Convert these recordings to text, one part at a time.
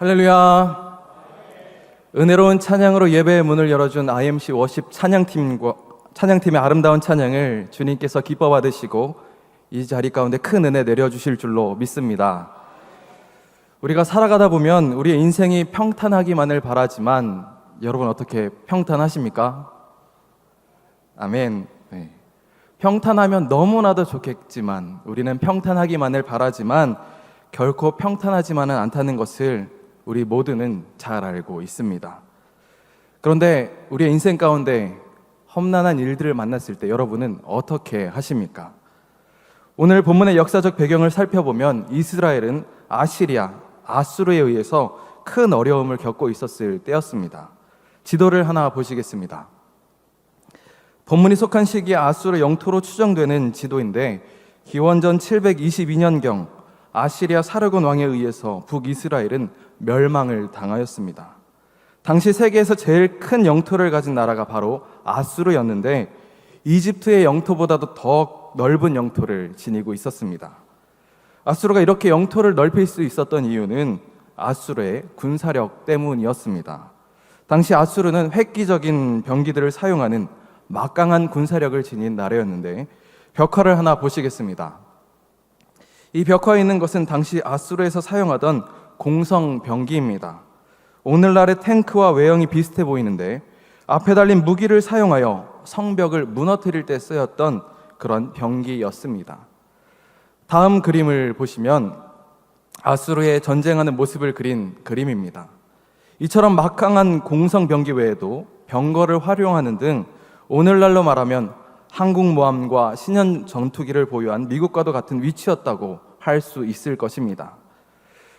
할렐루야. 은혜로운 찬양으로 예배의 문을 열어준 IMC 워십 찬양팀의 아름다운 찬양을 주님께서 기뻐 받으시고 이 자리 가운데 큰 은혜 내려주실 줄로 믿습니다. 우리가 살아가다 보면 우리의 인생이 평탄하기만을 바라지만 여러분 어떻게 평탄하십니까? 아멘. 네. 평탄하면 너무나도 좋겠지만 우리는 평탄하기만을 바라지만 결코 평탄하지만은 않다는 것을 우리 모두는 잘 알고 있습니다. 그런데 우리의 인생 가운데 험난한 일들을 만났을 때 여러분은 어떻게 하십니까? 오늘 본문의 역사적 배경을 살펴보면 이스라엘은 아수르에 의해서 큰 어려움을 겪고 있었을 때였습니다. 지도를 하나 보시겠습니다. 본문이 속한 시기에 아수르 영토로 추정되는 지도인데 기원전 722년경 아시리아 사르곤 왕에 의해서 북이스라엘은 멸망을 당하였습니다. 당시 세계에서 제일 큰 영토를 가진 나라가 바로 아수르였는데 이집트의 영토보다도 더 넓은 영토를 지니고 있었습니다. 아수르가 이렇게 영토를 넓힐 수 있었던 이유는 아수르의 군사력 때문이었습니다. 당시 아수르는 획기적인 병기들을 사용하는 막강한 군사력을 지닌 나라였는데 벽화를 하나 보시겠습니다. 이 벽화에 있는 것은 당시 아수르에서 사용하던 공성 병기입니다. 오늘날의 탱크와 외형이 비슷해 보이는데 앞에 달린 무기를 사용하여 성벽을 무너뜨릴 때 쓰였던 그런 병기였습니다. 다음 그림을 보시면 아수르의 전쟁하는 모습을 그린 그림입니다. 이처럼 막강한 공성 병기 외에도 병거를 활용하는 등 오늘날로 말하면 항공모함과 신형 전투기를 보유한 미국과도 같은 위치였다고 할 수 있을 것입니다.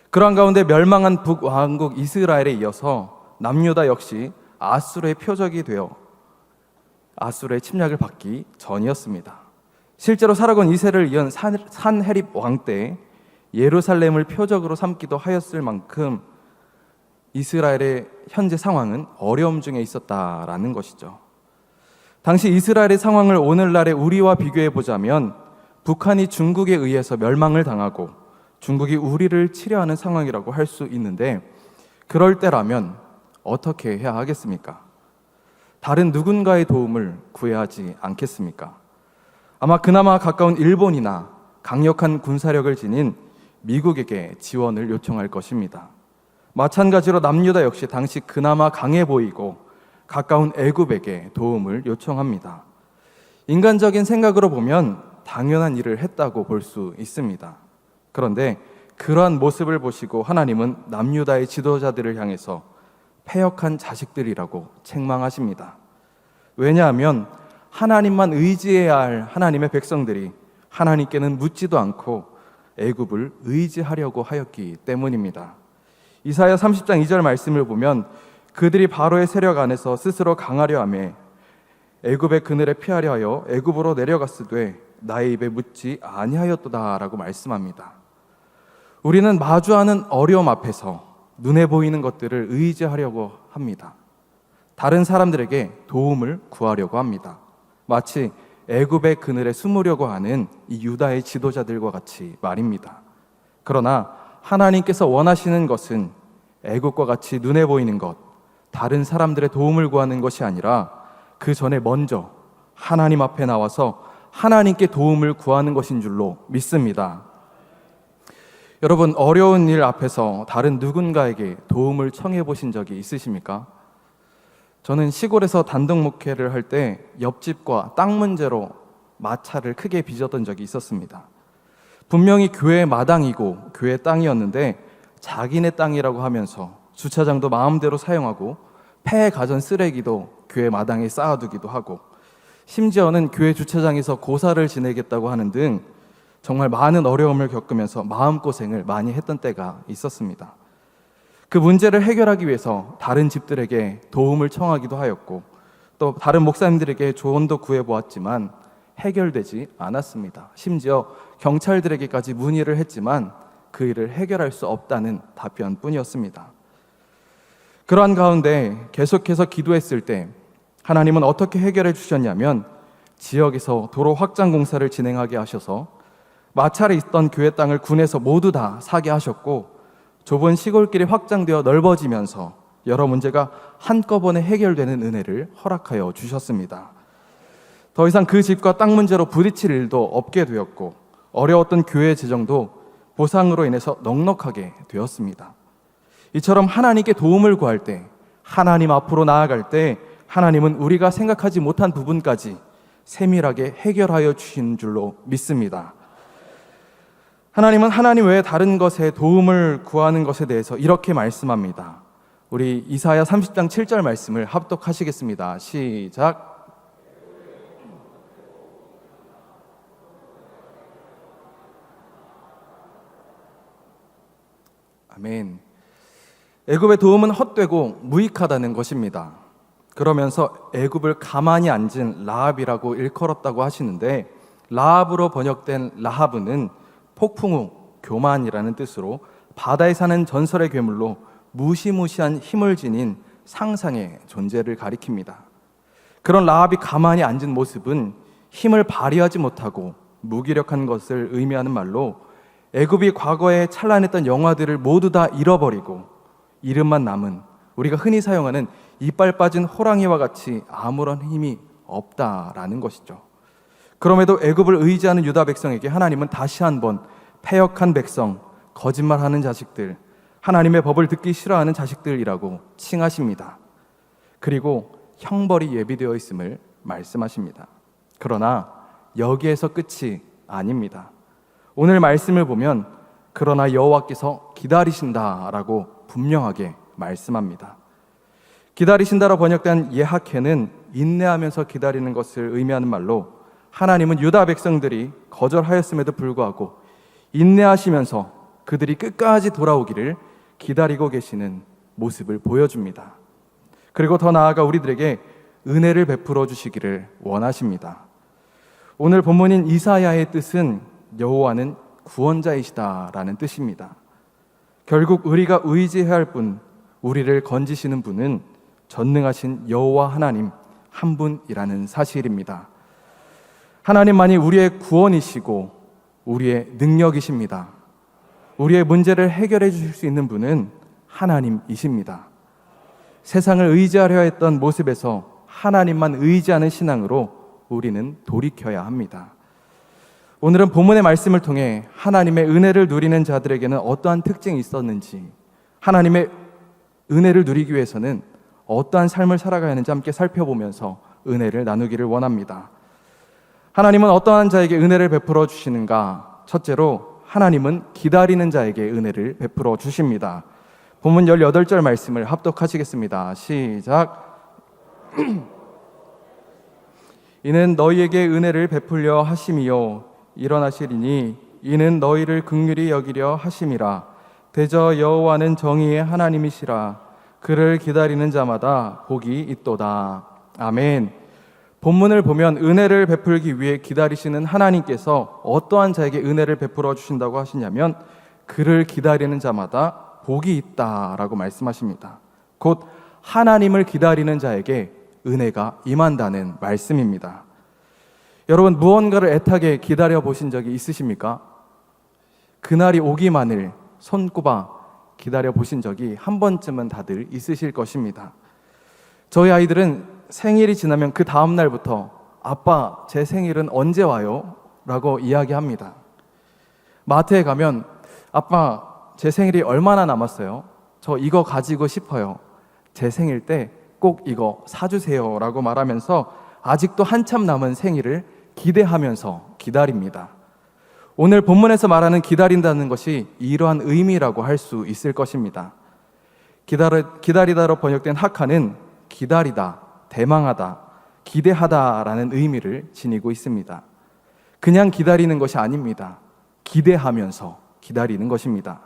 그러한 가운데 멸망한 북왕국 이스라엘에 이어서 남유다 역시 아수르의 표적이 되어 아수르의 침략을 받기 전이었습니다. 실제로 사르곤 2세를 이은 산헤립 왕 때 예루살렘을 표적으로 삼기도 하였을 만큼 이스라엘의 현재 상황은 어려움 중에 있었다라는 것이죠. 당시 이스라엘의 상황을 오늘날의 우리와 비교해 보자면 북한이 중국에 의해서 멸망을 당하고 중국이 우리를 치려하는 상황이라고 할 수 있는데 그럴 때라면 어떻게 해야 하겠습니까? 다른 누군가의 도움을 구해야 하지 않겠습니까? 아마 그나마 가까운 일본이나 강력한 군사력을 지닌 미국에게 지원을 요청할 것입니다. 마찬가지로 남유다 역시 당시 그나마 강해 보이고 가까운 애굽에게 도움을 요청합니다. 인간적인 생각으로 보면 당연한 일을 했다고 볼 수 있습니다. 그런데 그러한 모습을 보시고 하나님은 남유다의 지도자들을 향해서 패역한 자식들이라고 책망하십니다. 왜냐하면 하나님만 의지해야 할 하나님의 백성들이 하나님께는 묻지도 않고 애굽을 의지하려고 하였기 때문입니다. 이사야 30장 2절 말씀을 보면 그들이 바로의 세력 안에서 스스로 강하려 하며 애굽의 그늘에 피하려 하여 애굽으로 내려갔으되 나의 입에 묻지 아니하였도다라고 말씀합니다. 우리는 마주하는 어려움 앞에서 눈에 보이는 것들을 의지하려고 합니다. 다른 사람들에게 도움을 구하려고 합니다. 마치 애굽의 그늘에 숨으려고 하는 이 유다의 지도자들과 같이 말입니다. 그러나 하나님께서 원하시는 것은 애굽과 같이 눈에 보이는 것, 다른 사람들의 도움을 구하는 것이 아니라 그 전에 먼저 하나님 앞에 나와서 하나님께 도움을 구하는 것인 줄로 믿습니다. 여러분, 어려운 일 앞에서 다른 누군가에게 도움을 청해 보신 적이 있으십니까? 저는 시골에서 단독 목회를 할 때 옆집과 땅 문제로 마찰을 크게 빚었던 적이 있었습니다. 분명히 교회 마당이고 교회 땅이었는데 자기네 땅이라고 하면서 주차장도 마음대로 사용하고 폐 가전 쓰레기도 교회 마당에 쌓아두기도 하고 심지어는 교회 주차장에서 고사를 지내겠다고 하는 등 정말 많은 어려움을 겪으면서 마음고생을 많이 했던 때가 있었습니다. 그 문제를 해결하기 위해서 다른 집들에게 도움을 청하기도 하였고 또 다른 목사님들에게 조언도 구해보았지만 해결되지 않았습니다. 심지어 경찰들에게까지 문의를 했지만 그 일을 해결할 수 없다는 답변뿐이었습니다. 그러한 가운데 계속해서 기도했을 때 하나님은 어떻게 해결해 주셨냐면 지역에서 도로 확장 공사를 진행하게 하셔서 마찰에 있던 교회 땅을 군에서 모두 다 사게 하셨고 좁은 시골길이 확장되어 넓어지면서 여러 문제가 한꺼번에 해결되는 은혜를 허락하여 주셨습니다. 더 이상 그 집과 땅 문제로 부딪힐 일도 없게 되었고 어려웠던 교회 재정도 보상으로 인해서 넉넉하게 되었습니다. 이처럼 하나님께 도움을 구할 때, 하나님 앞으로 나아갈 때 하나님은 우리가 생각하지 못한 부분까지 세밀하게 해결하여 주시는 줄로 믿습니다. 하나님은 하나님 외에 다른 것에 도움을 구하는 것에 대해서 이렇게 말씀합니다. 우리 이사야 30장 7절 말씀을 합독하시겠습니다. 시작. 아멘. 애굽의 도움은 헛되고 무익하다는 것입니다. 그러면서 애굽을 가만히 앉은 라합이라고 일컬었다고 하시는데, 라합으로 번역된 라하브는 폭풍 후 교만이라는 뜻으로 바다에 사는 전설의 괴물로 무시무시한 힘을 지닌 상상의 존재를 가리킵니다. 그런 라합이 가만히 앉은 모습은 힘을 발휘하지 못하고 무기력한 것을 의미하는 말로 애굽이 과거에 찬란했던 영화들을 모두 다 잃어버리고 이름만 남은 우리가 흔히 사용하는 이빨 빠진 호랑이와 같이 아무런 힘이 없다라는 것이죠. 그럼에도 애굽을 의지하는 유다 백성에게 하나님은 다시 한번 패역한 백성, 거짓말하는 자식들, 하나님의 법을 듣기 싫어하는 자식들이라고 칭하십니다. 그리고 형벌이 예비되어 있음을 말씀하십니다. 그러나 여기에서 끝이 아닙니다. 오늘 말씀을 보면 그러나 여호와께서 기다리신다라고 분명하게 말씀합니다. 기다리신다로 번역된 예하케는 인내하면서 기다리는 것을 의미하는 말로 하나님은 유다 백성들이 거절하였음에도 불구하고 인내하시면서 그들이 끝까지 돌아오기를 기다리고 계시는 모습을 보여줍니다. 그리고 더 나아가 우리들에게 은혜를 베풀어 주시기를 원하십니다. 오늘 본문인 이사야의 뜻은 여호와는 구원자이시다라는 뜻입니다. 결국 우리가 의지해야 할 분, 우리를 건지시는 분은 전능하신 여호와 하나님 한 분이라는 사실입니다. 하나님만이 우리의 구원이시고 우리의 능력이십니다. 우리의 문제를 해결해 주실 수 있는 분은 하나님이십니다. 세상을 의지하려 했던 모습에서 하나님만 의지하는 신앙으로 우리는 돌이켜야 합니다. 오늘은 본문의 말씀을 통해 하나님의 은혜를 누리는 자들에게는 어떠한 특징이 있었는지, 하나님의 은혜를 누리기 위해서는 어떠한 삶을 살아가야 하는지 함께 살펴보면서 은혜를 나누기를 원합니다. 하나님은 어떠한 자에게 은혜를 베풀어 주시는가? 첫째로 하나님은 기다리는 자에게 은혜를 베풀어 주십니다. 본문 18절 말씀을 합독하시겠습니다. 시작. 이는 너희에게 은혜를 베풀려 하심이요 일어나시리니 이는 너희를 긍휼히 여기려 하심이라. 대저 여호와는 정의의 하나님이시라. 그를 기다리는 자마다 복이 있도다. 아멘. 본문을 보면 은혜를 베풀기 위해 기다리시는 하나님께서 어떠한 자에게 은혜를 베풀어 주신다고 하시냐면 그를 기다리는 자마다 복이 있다라고 말씀하십니다. 곧 하나님을 기다리는 자에게 은혜가 임한다는 말씀입니다. 여러분, 무언가를 애타게 기다려 보신 적이 있으십니까? 그날이 오기만을 손꼽아 기다려 보신 적이 한 번쯤은 다들 있으실 것입니다. 저희 아이들은 생일이 지나면 그 다음 날부터 아빠, 제 생일은 언제 와요? 라고 이야기합니다. 마트에 가면 아빠, 제 생일이 얼마나 남았어요? 저 이거 가지고 싶어요. 제 생일 때 꼭 이거 사주세요 라고 말하면서 아직도 한참 남은 생일을 기대하면서 기다립니다. 오늘 본문에서 말하는 기다린다는 것이 이러한 의미라고 할 수 있을 것입니다. 기다리다로 번역된 하카는 기다리다, 대망하다, 기대하다라는 의미를 지니고 있습니다. 그냥 기다리는 것이 아닙니다. 기대하면서 기다리는 것입니다.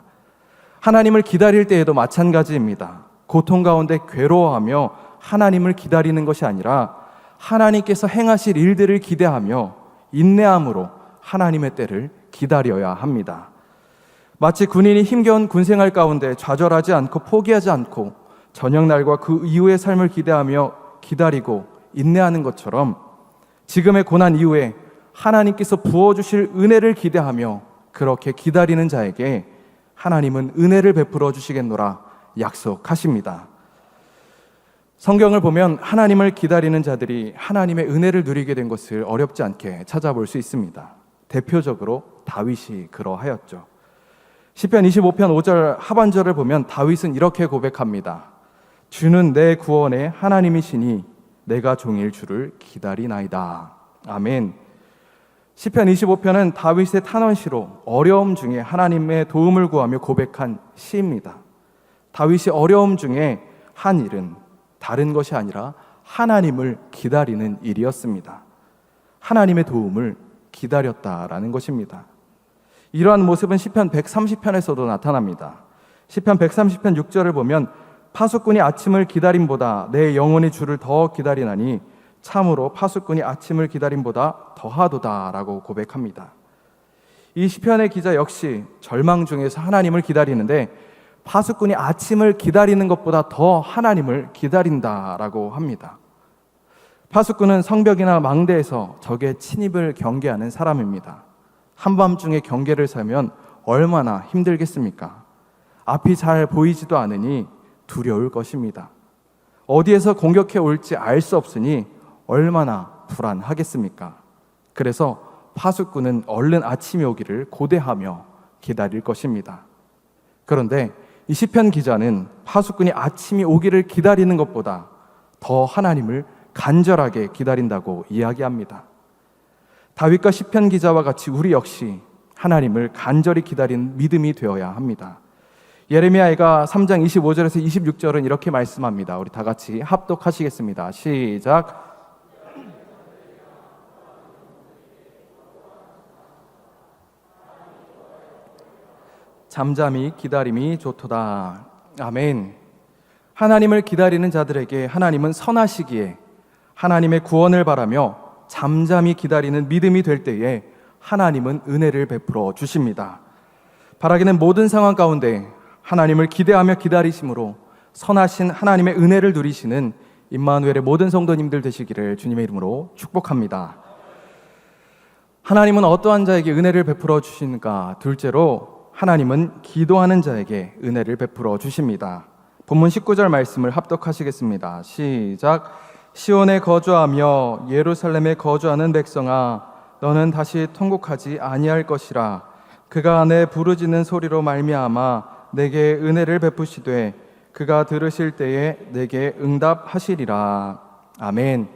하나님을 기다릴 때에도 마찬가지입니다. 고통 가운데 괴로워하며 하나님을 기다리는 것이 아니라 하나님께서 행하실 일들을 기대하며 인내함으로 하나님의 때를 기다려야 합니다. 마치 군인이 힘겨운 군생활 가운데 좌절하지 않고 포기하지 않고 저녁날과 그 이후의 삶을 기대하며 기다리고 인내하는 것처럼 지금의 고난 이후에 하나님께서 부어주실 은혜를 기대하며 그렇게 기다리는 자에게 하나님은 은혜를 베풀어 주시겠노라 약속하십니다. 성경을 보면 하나님을 기다리는 자들이 하나님의 은혜를 누리게 된 것을 어렵지 않게 찾아볼 수 있습니다. 대표적으로 다윗이 그러하였죠. 시편 25편 5절 하반절을 보면 다윗은 이렇게 고백합니다. 주는 내 구원의 하나님이시니 내가 종일 주를 기다리나이다. 아멘. 시편 25편은 다윗의 탄원시로 어려움 중에 하나님의 도움을 구하며 고백한 시입니다. 다윗이 어려움 중에 한 일은 다른 것이 아니라 하나님을 기다리는 일이었습니다. 하나님의 도움을 기다렸다라는 것입니다. 이러한 모습은 시편 130편에서도 나타납니다. 시편 130편 6절을 보면 파수꾼이 아침을 기다림보다 내 영혼이 주를 더 기다리나니 참으로 파수꾼이 아침을 기다림보다 더하도다 라고 고백합니다. 이 시편의 기자 역시 절망 중에서 하나님을 기다리는데 파수꾼이 아침을 기다리는 것보다 더 하나님을 기다린다라고 합니다. 파수꾼은 성벽이나 망대에서 적의 침입을 경계하는 사람입니다. 한밤중에 경계를 서면 얼마나 힘들겠습니까? 앞이 잘 보이지도 않으니 두려울 것입니다. 어디에서 공격해 올지 알 수 없으니 얼마나 불안하겠습니까? 그래서 파수꾼은 얼른 아침이 오기를 고대하며 기다릴 것입니다. 그런데 이 시편 기자는 파수꾼이 아침이 오기를 기다리는 것보다 더 하나님을 간절하게 기다린다고 이야기합니다. 다윗과 시편 기자와 같이 우리 역시 하나님을 간절히 기다리는 믿음이 되어야 합니다. 예레미야가 3장 25절에서 26절은 이렇게 말씀합니다. 우리 다 같이 합독하시겠습니다. 시작. 잠잠히 기다림이 좋도다. 아멘. 하나님을 기다리는 자들에게 하나님은 선하시기에 하나님의 구원을 바라며 잠잠히 기다리는 믿음이 될 때에 하나님은 은혜를 베풀어 주십니다. 바라기는 모든 상황 가운데 하나님을 기대하며 기다리심으로 선하신 하나님의 은혜를 누리시는 임마누엘의 모든 성도님들 되시기를 주님의 이름으로 축복합니다. 하나님은 어떠한 자에게 은혜를 베풀어 주시는가? 둘째로 하나님은 기도하는 자에게 은혜를 베풀어 주십니다. 본문 19절 말씀을 합독하시겠습니다. 시작. 시온에 거주하며 예루살렘에 거주하는 백성아, 너는 다시 통곡하지 아니할 것이라. 그가 내 부르짖는 소리로 말미암아 내게 은혜를 베푸시되 그가 들으실 때에 내게 응답하시리라. 아멘.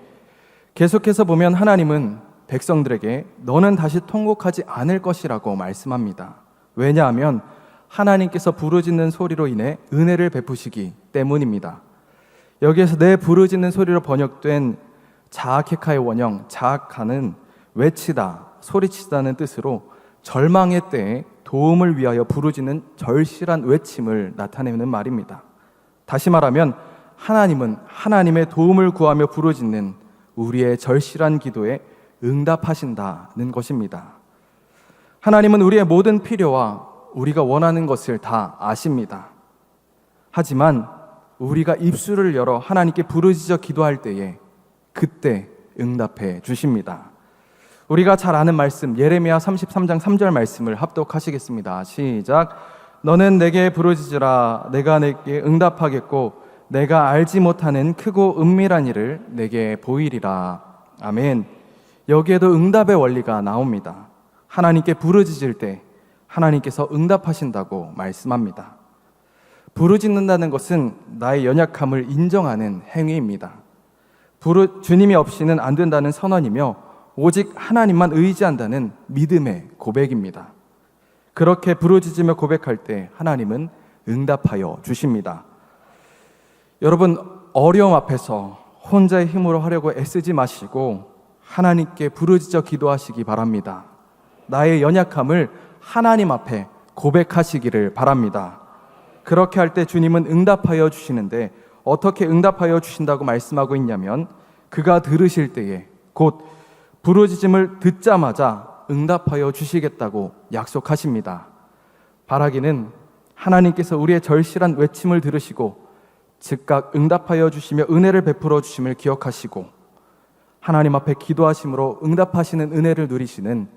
계속해서 보면 하나님은 백성들에게 너는 다시 통곡하지 않을 것이라고 말씀합니다. 왜냐하면 하나님께서 부르짖는 소리로 인해 은혜를 베푸시기 때문입니다. 여기에서 내 부르짖는 소리로 번역된 자아케카의 원형 자아카는 외치다, 소리치다는 뜻으로 절망의 때에 도움을 위하여 부르짖는 절실한 외침을 나타내는 말입니다. 다시 말하면 하나님은 하나님의 도움을 구하며 부르짖는 우리의 절실한 기도에 응답하신다는 것입니다. 하나님은 우리의 모든 필요와 우리가 원하는 것을 다 아십니다. 하지만 우리가 입술을 열어 하나님께 부르짖어 기도할 때에 그때 응답해 주십니다. 우리가 잘 아는 말씀 예레미야 33장 3절 말씀을 합독하시겠습니다. 시작. 너는 내게 부르짖으라. 내가 내게 응답하겠고 내가 알지 못하는 크고 은밀한 일을 내게 보이리라. 아멘. 여기에도 응답의 원리가 나옵니다. 하나님께 부르짖을 때 하나님께서 응답하신다고 말씀합니다. 부르짖는다는 것은 나의 연약함을 인정하는 행위입니다. 주님이 없이는 안 된다는 선언이며 오직 하나님만 의지한다는 믿음의 고백입니다. 그렇게 부르짖으며 고백할 때 하나님은 응답하여 주십니다. 여러분, 어려움 앞에서 혼자의 힘으로 하려고 애쓰지 마시고 하나님께 부르짖어 기도하시기 바랍니다. 나의 연약함을 하나님 앞에 고백하시기를 바랍니다. 그렇게 할 때 주님은 응답하여 주시는데 어떻게 응답하여 주신다고 말씀하고 있냐면 그가 들으실 때에 곧 부르짖음을 듣자마자 응답하여 주시겠다고 약속하십니다. 바라기는 하나님께서 우리의 절실한 외침을 들으시고 즉각 응답하여 주시며 은혜를 베풀어 주심을 기억하시고 하나님 앞에 기도하심으로 응답하시는 은혜를 누리시는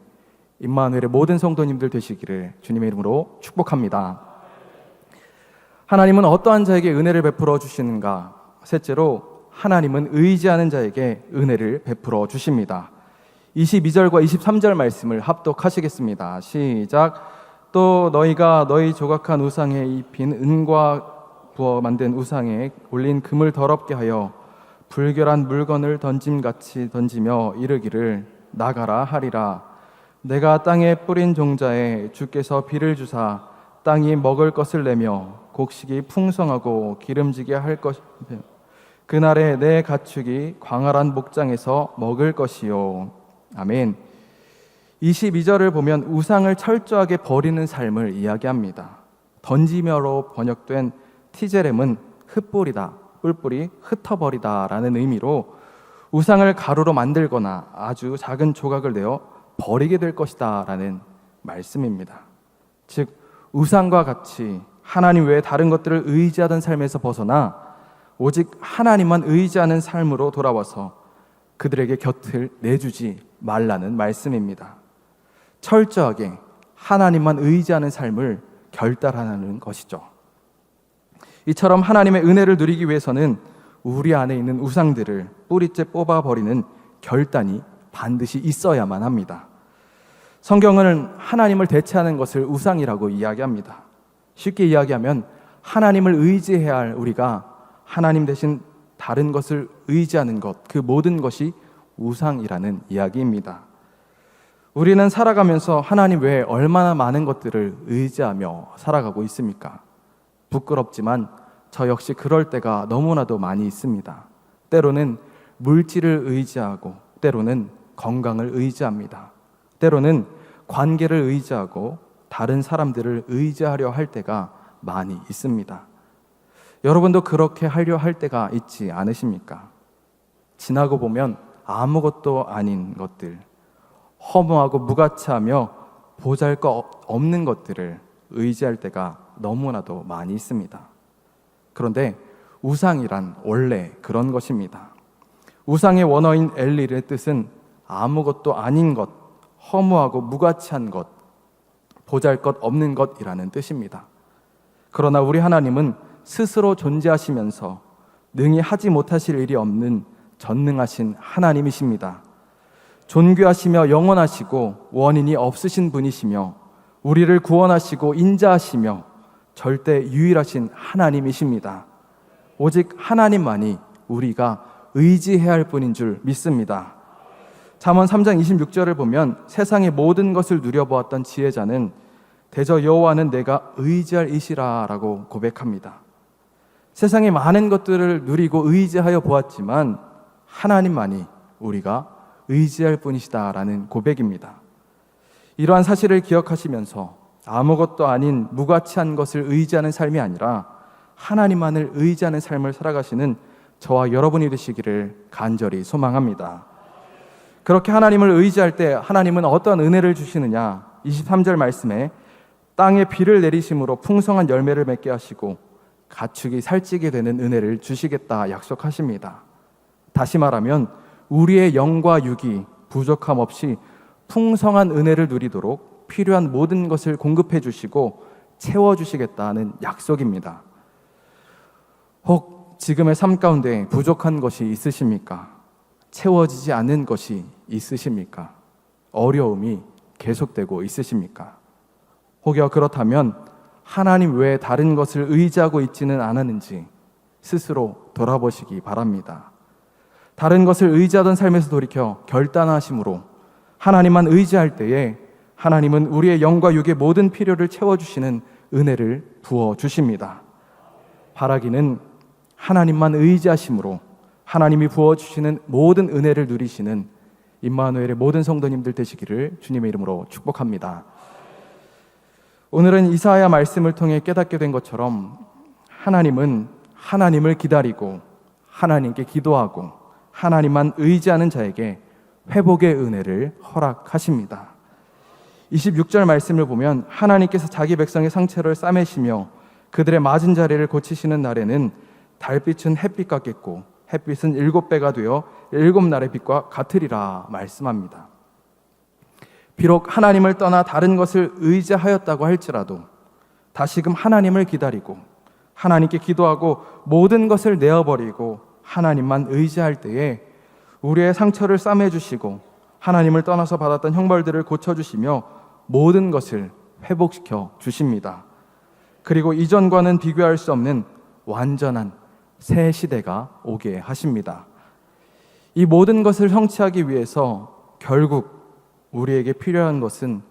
임마누엘의 모든 성도님들 되시기를 주님의 이름으로 축복합니다. 하나님은 어떠한 자에게 은혜를 베풀어 주시는가? 셋째로 하나님은 의지하는 자에게 은혜를 베풀어 주십니다. 22절과 23절 말씀을 합독하시겠습니다. 시작. 또 너희가 너희 조각한 우상에 입힌 은과 부어 만든 우상에 올린 금을 더럽게 하여 불결한 물건을 던짐같이 던지며 이르기를 나가라 하리라. 내가 땅에 뿌린 종자에 주께서 비를 주사 땅이 먹을 것을 내며 곡식이 풍성하고 기름지게 할 것. 그날에 내 가축이 광활한 목장에서 먹을 것이요. 아멘. 22절을 보면 우상을 철저하게 버리는 삶을 이야기합니다. 던지며로 번역된 티제렘은 흩뿌리다, 뿔뿔이 흩어버리다 라는 의미로 우상을 가루로 만들거나 아주 작은 조각을 내어 버리게 될 것이다 라는 말씀입니다. 즉 우상과 같이 하나님 외에 다른 것들을 의지하던 삶에서 벗어나 오직 하나님만 의지하는 삶으로 돌아와서 그들에게 곁을 내주지 말라는 말씀입니다. 철저하게 하나님만 의지하는 삶을 결단하는 것이죠. 이처럼 하나님의 은혜를 누리기 위해서는 우리 안에 있는 우상들을 뿌리째 뽑아버리는 결단이 반드시 있어야만 합니다. 성경은 하나님을 대체하는 것을 우상이라고 이야기합니다. 쉽게 이야기하면 하나님을 의지해야 할 우리가 하나님 대신 다른 것을 의지하는 것, 그 모든 것이 우상이라는 이야기입니다. 우리는 살아가면서 하나님 외에 얼마나 많은 것들을 의지하며 살아가고 있습니까? 부끄럽지만 저 역시 그럴 때가 너무나도 많이 있습니다. 때로는 물질을 의지하고 때로는 건강을 의지합니다. 때로는 관계를 의지하고 다른 사람들을 의지하려 할 때가 많이 있습니다. 여러분도 그렇게 하려 할 때가 있지 않으십니까? 지나고 보면 아무것도 아닌 것들, 허무하고 무가치하며 보잘것없는 것들을 의지할 때가 너무나도 많이 있습니다. 그런데 우상이란 원래 그런 것입니다. 우상의 원어인 엘리의 뜻은 아무것도 아닌 것, 허무하고 무가치한 것, 보잘것없는 것이라는 뜻입니다. 그러나 우리 하나님은 스스로 존재하시면서 능히 하지 못하실 일이 없는 전능하신 하나님이십니다. 존귀하시며 영원하시고 원인이 없으신 분이시며 우리를 구원하시고 인자하시며 절대 유일하신 하나님이십니다. 오직 하나님만이 우리가 의지해야 할 분인 줄 믿습니다. 잠언 3장 26절을 보면 세상의 모든 것을 누려보았던 지혜자는 대저 여호와는 내가 의지할 이시라 라고 고백합니다. 세상의 많은 것들을 누리고 의지하여 보았지만 하나님만이 우리가 의지할 분이시다라는 고백입니다. 이러한 사실을 기억하시면서 아무것도 아닌 무가치한 것을 의지하는 삶이 아니라 하나님만을 의지하는 삶을 살아가시는 저와 여러분이 되시기를 간절히 소망합니다. 그렇게 하나님을 의지할 때 하나님은 어떤 은혜를 주시느냐? 23절 말씀에 땅에 비를 내리심으로 풍성한 열매를 맺게 하시고 가축이 살찌게 되는 은혜를 주시겠다 약속하십니다. 다시 말하면 우리의 영과 육이 부족함 없이 풍성한 은혜를 누리도록 필요한 모든 것을 공급해 주시고 채워주시겠다는 약속입니다. 혹 지금의 삶 가운데 부족한 것이 있으십니까? 채워지지 않는 것이 있으십니까? 어려움이 계속되고 있으십니까? 혹여 그렇다면 하나님 외에 다른 것을 의지하고 있지는 않았는지 스스로 돌아보시기 바랍니다. 다른 것을 의지하던 삶에서 돌이켜 결단하심으로 하나님만 의지할 때에 하나님은 우리의 영과 육의 모든 필요를 채워주시는 은혜를 부어주십니다. 바라기는 하나님만 의지하심으로 하나님이 부어주시는 모든 은혜를 누리시는 임마누엘의 모든 성도님들 되시기를 주님의 이름으로 축복합니다. 오늘은 이사야 말씀을 통해 깨닫게 된 것처럼 하나님은 하나님을 기다리고 하나님께 기도하고 하나님만 의지하는 자에게 회복의 은혜를 허락하십니다. 26절 말씀을 보면 하나님께서 자기 백성의 상처를 싸매시며 그들의 맞은 자리를 고치시는 날에는 달빛은 햇빛 같겠고 햇빛은 7배가 되어 7날의 빛과 같으리라 말씀합니다. 비록 하나님을 떠나 다른 것을 의지하였다고 할지라도 다시금 하나님을 기다리고 하나님께 기도하고 모든 것을 내어버리고 하나님만 의지할 때에 우리의 상처를 싸매주시고 하나님을 떠나서 받았던 형벌들을 고쳐주시며 모든 것을 회복시켜 주십니다. 그리고 이전과는 비교할 수 없는 완전한 새 시대가 오게 하십니다. 이 모든 것을 성취하기 위해서 결국 우리에게 필요한 것은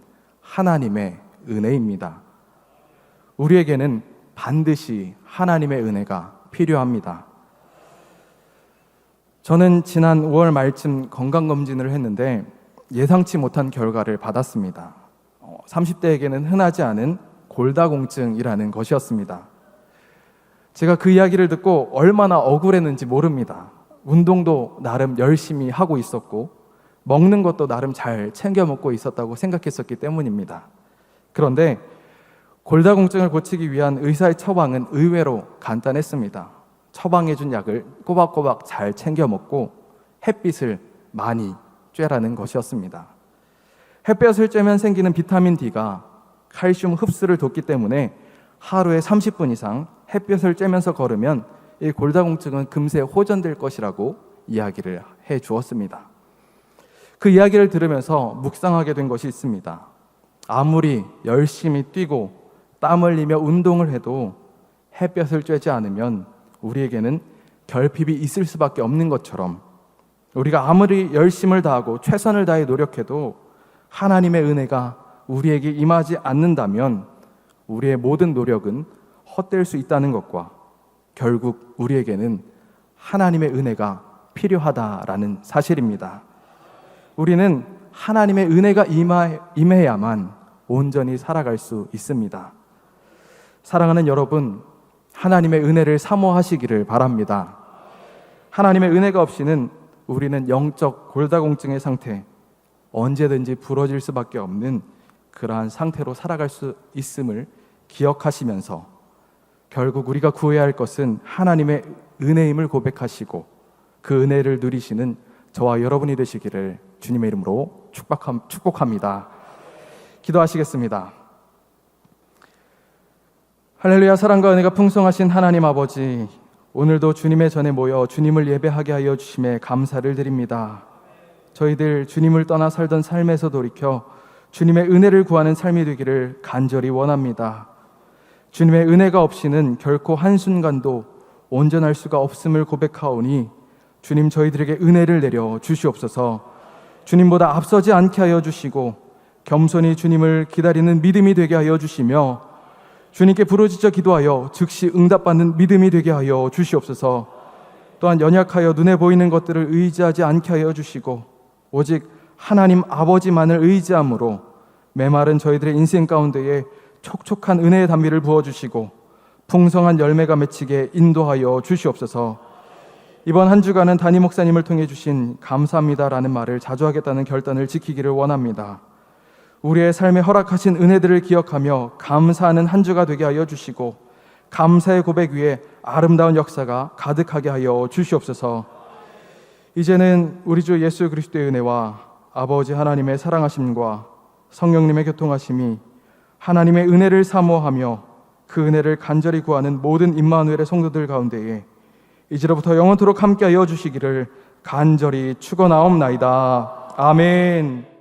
하나님의 은혜입니다. 우리에게는 반드시 하나님의 은혜가 필요합니다. 저는 지난 5월 말쯤 건강검진을 했는데 예상치 못한 결과를 받았습니다. 30대에게는 흔하지 않은 골다공증이라는 것이었습니다. 제가 그 이야기를 듣고 얼마나 억울했는지 모릅니다. 운동도 나름 열심히 하고 있었고 먹는 것도 나름 잘 챙겨 먹고 있었다고 생각했었기 때문입니다. 그런데 골다공증을 고치기 위한 의사의 처방은 의외로 간단했습니다. 처방해준 약을 꼬박꼬박 잘 챙겨 먹고 햇빛을 많이 쬐라는 것이었습니다. 햇볕을 쬐면 생기는 비타민 D가 칼슘 흡수를 돕기 때문에 하루에 30분 이상 햇볕을 쬐면서 걸으면 이 골다공증은 금세 호전될 것이라고 이야기를 해 주었습니다. 그 이야기를 들으면서 묵상하게 된 것이 있습니다. 아무리 열심히 뛰고 땀 흘리며 운동을 해도 햇볕을 쬐지 않으면 우리에게는 결핍이 있을 수밖에 없는 것처럼 우리가 아무리 열심을 다하고 최선을 다해 노력해도 하나님의 은혜가 우리에게 임하지 않는다면 우리의 모든 노력은 헛될 수 있다는 것과 결국 우리에게는 하나님의 은혜가 필요하다라는 사실입니다. 우리는 하나님의 은혜가 임해야만 온전히 살아갈 수 있습니다. 사랑하는 여러분, 하나님의 은혜를 사모하시기를 바랍니다. 하나님의 은혜가 없이는 우리는 영적 골다공증의 상태, 언제든지 부러질 수밖에 없는 그러한 상태로 살아갈 수 있음을 기억하시면서 결국 우리가 구해야 할 것은 하나님의 은혜임을 고백하시고 그 은혜를 누리시는 저와 여러분이 되시기를 주님의 이름으로 축복합니다. 기도하시겠습니다. 할렐루야. 사랑과 은혜가 풍성하신 하나님 아버지, 오늘도 주님의 전에 모여 주님을 예배하게 하여 주심에 감사를 드립니다. 저희들 주님을 떠나 살던 삶에서 돌이켜 주님의 은혜를 구하는 삶이 되기를 간절히 원합니다. 주님의 은혜가 없이는 결코 한순간도 온전할 수가 없음을 고백하오니 주님, 저희들에게 은혜를 내려 주시옵소서. 주님보다 앞서지 않게 하여 주시고 겸손히 주님을 기다리는 믿음이 되게 하여 주시며 주님께 부르짖어 기도하여 즉시 응답받는 믿음이 되게 하여 주시옵소서. 또한 연약하여 눈에 보이는 것들을 의지하지 않게 하여 주시고 오직 하나님 아버지만을 의지함으로 메마른 저희들의 인생 가운데에 촉촉한 은혜의 단비를 부어주시고 풍성한 열매가 맺히게 인도하여 주시옵소서. 이번 한 주간은 담임 목사님을 통해 주신 감사합니다라는 말을 자주 하겠다는 결단을 지키기를 원합니다. 우리의 삶에 허락하신 은혜들을 기억하며 감사하는 한 주가 되게 하여 주시고 감사의 고백 위에 아름다운 역사가 가득하게 하여 주시옵소서. 이제는 우리 주 예수 그리스도의 은혜와 아버지 하나님의 사랑하심과 성령님의 교통하심이 하나님의 은혜를 사모하며 그 은혜를 간절히 구하는 모든 임마누엘의 성도들 가운데에 이제로부터 영원토록 함께 하여 주시기를 간절히 축원하옵나이다. 아멘.